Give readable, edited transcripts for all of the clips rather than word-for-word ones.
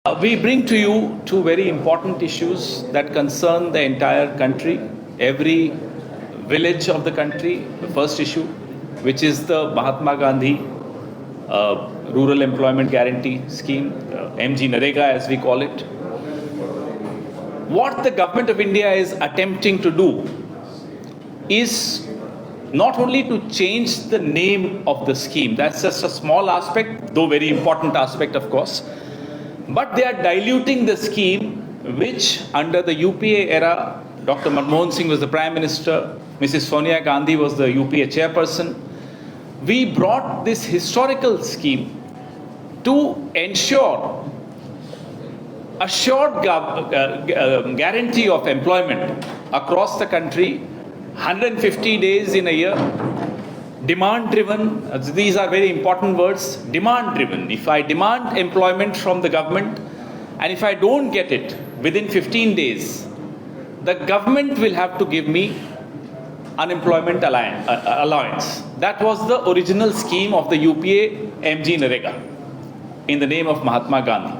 We bring to you two very important issues that concern the entire country, every village of the country. The first issue, which is the Mahatma Gandhi Rural Employment Guarantee Scheme, MG Narega as we call it. What the government of India is attempting to do is not only to change the name of the scheme, that's just a small aspect, though very important aspect of course, but they are diluting the scheme which under the UPA era, Dr. Manmohan Singh was the Prime Minister, Mrs. Sonia Gandhi was the UPA chairperson. We brought this historical scheme to ensure assured guarantee of employment across the country, 150 days in a year, demand driven. These are very important words. Demand driven. If I demand employment from the government and if I don't get it within 15 days, the government will have to give me unemployment allowance. That was the original scheme of the UPA MG Narega in the name of Mahatma Gandhi.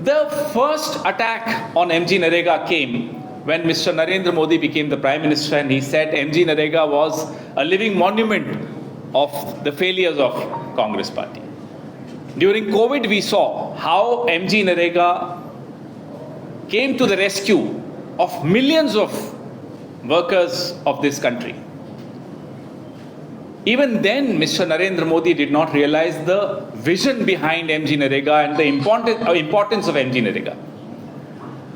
The first attack on MG Narega came when Mr. Narendra Modi became the Prime Minister and he said MG Narega was a living monument of the failures of Congress Party. During COVID, we saw how MG Narega came to the rescue of millions of workers of this country. Even then, Mr. Narendra Modi did not realize the vision behind MG Narega and the importance of MG Narega.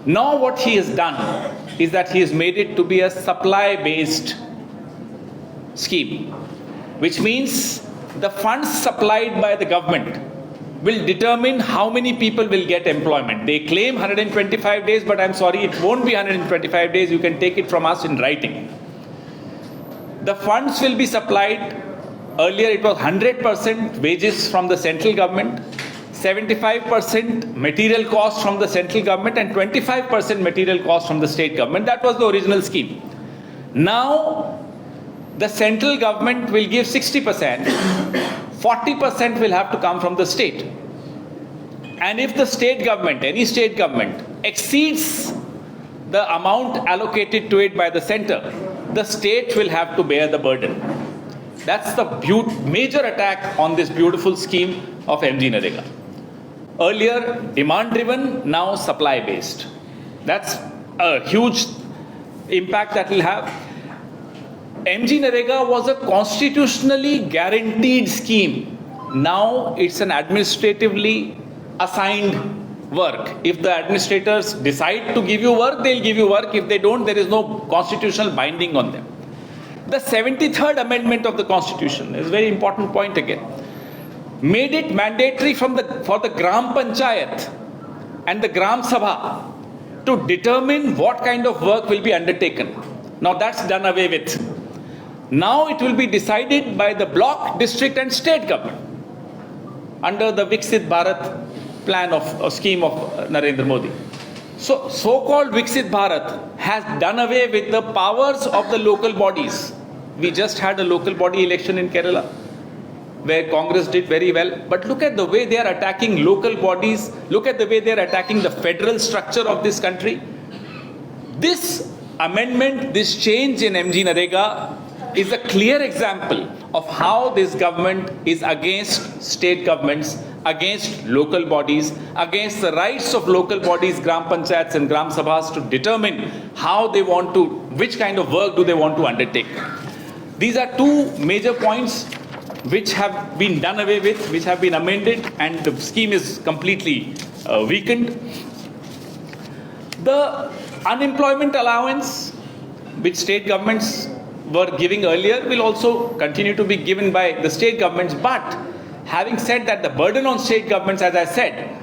Now what he has done is that he has made it to be a supply-based scheme, which means the funds supplied by the government will determine how many people will get employment. They claim 125 days, but I'm sorry, it won't be 125 days. You can take it from us in writing. The funds will be supplied. Earlier it was 100% wages from the central government, 75% material cost from the central government and 25% material cost from the state government. That was the original scheme. Now, the central government will give 60%, 40% will have to come from the state. And if the state government, any state government, exceeds the amount allocated to it by the center, the state will have to bear the burden. That's the major attack on this beautiful scheme of MG Narega. Earlier, demand-driven, now supply-based. That's a huge impact that will have. MG Narega was a constitutionally guaranteed scheme. Now it's an administratively assigned work. If the administrators decide to give you work, they'll give you work. If they don't, there is no constitutional binding on them. The 73rd Amendment of the Constitution is a very important point again. Made it mandatory for the Gram Panchayat and the Gram Sabha to determine what kind of work will be undertaken. Now that's done away with. Now it will be decided by the block, district and state government under the Viksit Bharat plan of scheme of Narendra Modi. So-called Viksit Bharat has done away with the powers of the local bodies. We just had a local body election in Kerala, where Congress did very well. But look at the way they are attacking local bodies. Look at the way they are attacking the federal structure of this country. This amendment, this change in MG Narega is a clear example of how this government is against state governments, against local bodies, against the rights of local bodies, Gram Panchayats and Gram Sabhas to determine how they want to, which kind of work do they want to undertake. These are two major points which have been done away with, which have been amended, and the scheme is completely weakened. The unemployment allowance which state governments were giving earlier will also continue to be given by the state governments, but having said that, the burden on state governments, as I said,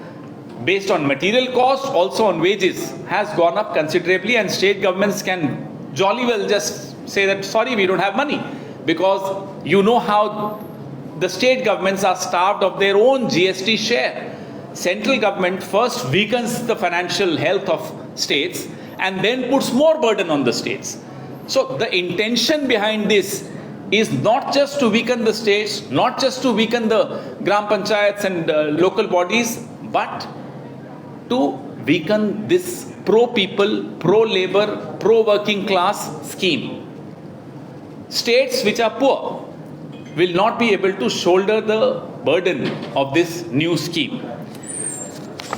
based on material cost, also on wages, has gone up considerably, and state governments can jolly well just say that, sorry, we don't have money, because you know how the state governments are starved of their own GST share. Central government first weakens the financial health of states and then puts more burden on the states. So the intention behind this is not just to weaken the states, not just to weaken the Gram Panchayats and local bodies, but to weaken this pro-people, pro-labor, pro-working class scheme. States which are poor will not be able to shoulder the burden of this new scheme.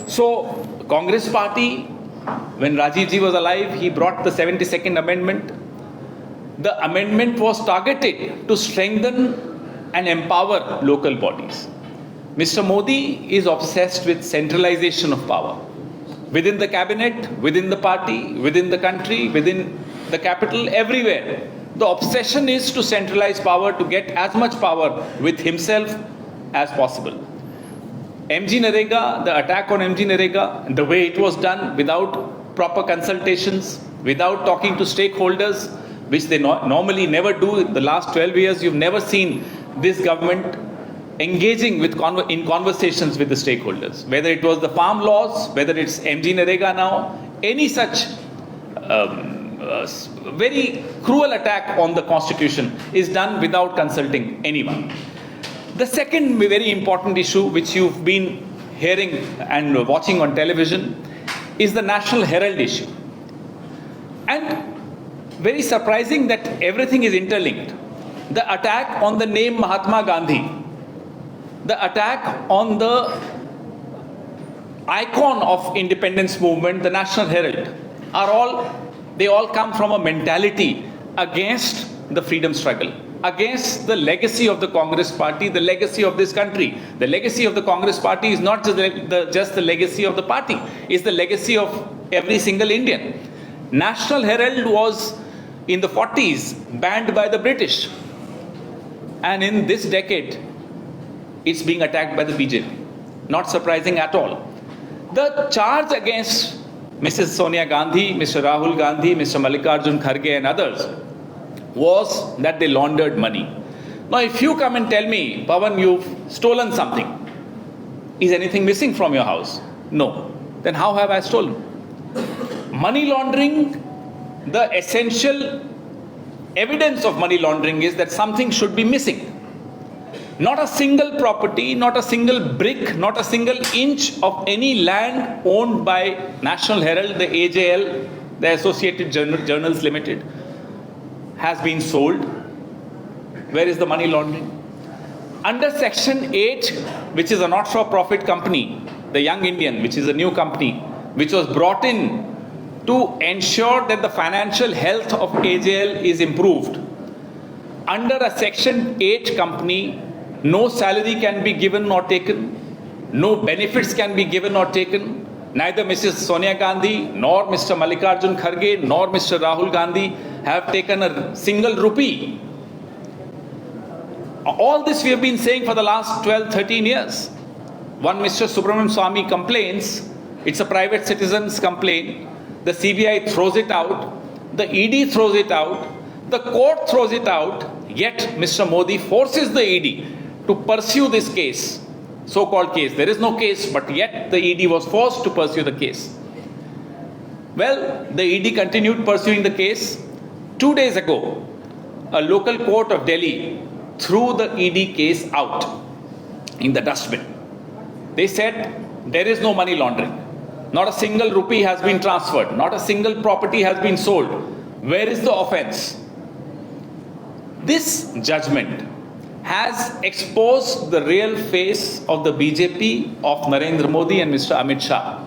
So, Congress party, when Rajiv ji was alive, he brought the 72nd amendment. The amendment was targeted to strengthen and empower local bodies. Mr. Modi is obsessed with centralization of power. Within the cabinet, within the party, within the country, within the capital, everywhere. The obsession is to centralize power, to get as much power with himself as possible. MG Narega, the attack on MG Narega, the way it was done without proper consultations, without talking to stakeholders, which they normally never do. In the last 12 years, you've never seen this government engaging in conversations with the stakeholders. Whether it was the farm laws, whether it's MG Narega now, any such very cruel attack on the constitution is done without consulting anyone. The second very important issue which you've been hearing and watching on television is the National Herald issue. And very surprising that everything is interlinked. The attack on the name Mahatma Gandhi, the attack on the icon of independence movement, the National Herald, they all come from a mentality against the freedom struggle, against the legacy of the Congress party, the legacy of this country. The legacy of the Congress party is not just the legacy of the party, it's the legacy of every single Indian. National Herald was in the 40s banned by the British. And in this decade, it's being attacked by the BJP. Not surprising at all. The charge against Mrs. Sonia Gandhi, Mr. Rahul Gandhi, Mr. Mallikarjun Kharge and others was that they laundered money. Now, if you come and tell me, Pawan, you've stolen something, is anything missing from your house? No. Then how have I stolen? Money laundering, the essential evidence of money laundering is that something should be missing. Not a single property, not a single brick, not a single inch of any land owned by National Herald, the AJL, the Associated Journals Limited, has been sold. Where is the money laundering? Under Section 8, which is a not-for-profit company, the Young Indian, which is a new company, which was brought in to ensure that the financial health of AJL is improved. Under a Section 8 company, no salary can be given or taken, no benefits can be given or taken. Neither Mrs. Sonia Gandhi, nor Mr. Mallikarjun Kharge, nor Mr. Rahul Gandhi have taken a single rupee. All this we have been saying for the last 12, 13 years. One Mr. Subramanian Swamy complains, it's a private citizen's complaint, the CBI throws it out, the ED throws it out, the court throws it out, yet Mr. Modi forces the ED to pursue this case, so-called case. There is no case, but yet the ED was forced to pursue the case. Well, the ED continued pursuing the case. 2 days ago, a local court of Delhi threw the ED case out in the dustbin. They said there is no money laundering. Not a single rupee has been transferred. Not a single property has been sold. Where is the offense? This judgment has exposed the real face of the BJP of Narendra Modi and Mr. Amit Shah.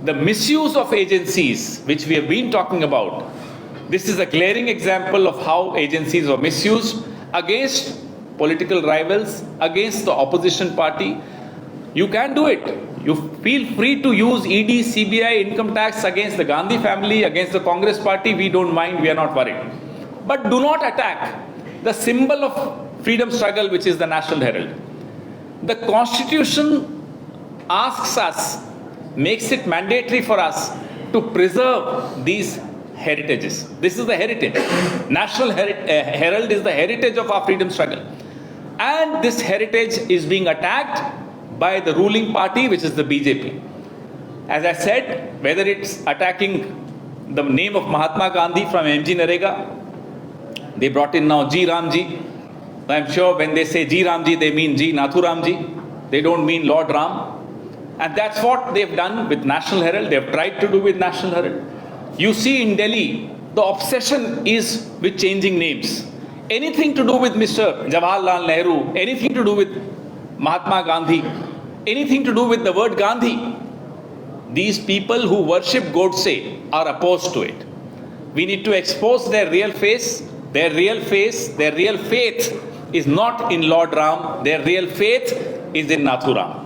The misuse of agencies, which we have been talking about, this is a glaring example of how agencies were misused against political rivals, against the opposition party. You can do it. You feel free to use ED, CBI, income tax against the Gandhi family, against the Congress party. We don't mind, we are not worried. But do not attack the symbol of freedom struggle, which is the National Herald. The Constitution asks us, makes it mandatory for us to preserve these heritages. This is the heritage. National Herald is the heritage of our freedom struggle. And this heritage is being attacked by the ruling party, which is the BJP. As I said, whether it's attacking the name of Mahatma Gandhi from MG Narega, they brought in now G Ramji. I'm sure when they say G Ramji, they mean G Nathuram ji. They don't mean Lord Ram. And that's what they've done with National Herald. They've tried to do with National Herald. You see in Delhi, the obsession is with changing names. Anything to do with Mr. Jawaharlal Nehru, anything to do with Mahatma Gandhi, anything to do with the word Gandhi, these people who worship Godse are opposed to it. We need to expose their real face. Their real face, their real faith is not in Lord Ram. Their real faith is in Nathuram.